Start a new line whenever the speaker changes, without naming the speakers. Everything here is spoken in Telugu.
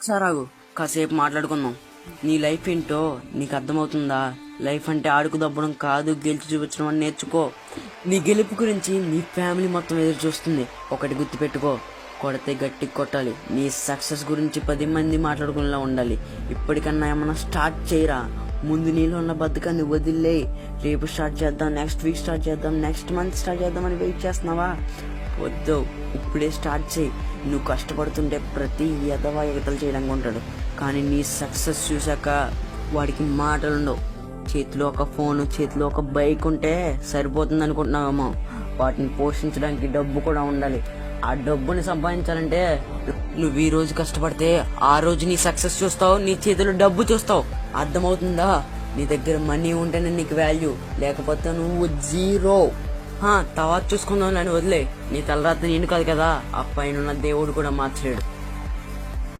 సరాగు కాసేపు మాట్లాడుకుందాం. నీ లైఫ్ ఏంటో నీకు అర్థమవుతుందా? లైఫ్ అంటే ఆడుకు దబ్బడం కాదు, గెలిచి చూపించడం అని నేర్చుకో. నీ గెలుపు గురించి నీ ఫ్యామిలీ మొత్తం ఎదురు చూస్తుంది. ఒకటి గుర్తుపెట్టుకో, కొడితే గట్టి కొట్టాలి. నీ సక్సెస్ గురించి 10 మంది మాట్లాడుకునేలా ఉండాలి. ఇప్పటికన్నా ఏమన్నా స్టార్ట్ చేయరా. ముందు నీలో ఉన్న బద్ధకాన్ని వదిలే. రేపు స్టార్ట్ చేద్దాం, నెక్స్ట్ వీక్ స్టార్ట్ చేద్దాం, నెక్స్ట్ మంత్ స్టార్ట్ చేద్దాం అని వెయిట్ చేస్తున్నావా? వద్దు, ఇప్పుడే స్టార్ట్ చేయి. నువ్వు కష్టపడుతుంటే ప్రతి ఎదవా ఎగతలు చేయడానికి ఉంటాడు, కానీ నీ సక్సెస్ చూశాక వాడికి మాటలుండవు. చేతిలో ఒక ఫోను, చేతిలో ఒక బైక్ ఉంటే సరిపోతుంది అనుకుంటున్నావేమో. వాటిని పోషించడానికి డబ్బు కూడా ఉండాలి. ఆ డబ్బుని సంపాదించాలంటే నువ్వు ఈ రోజు కష్టపడితే ఆ రోజు నీ సక్సెస్ చూస్తావు, నీ చేతిలో డబ్బు చూస్తావు. అర్థమవుతుందా? నీ దగ్గర మనీ ఉంటేనే నీకు వాల్యూ, లేకపోతే నువ్వు జీరో. తర్వాత చూసుకుందాం అని వదిలే. నీ తలరాత్రి నేను కాదు కదా, ఆ పైన దేవుడు కూడా మార్చలేడు.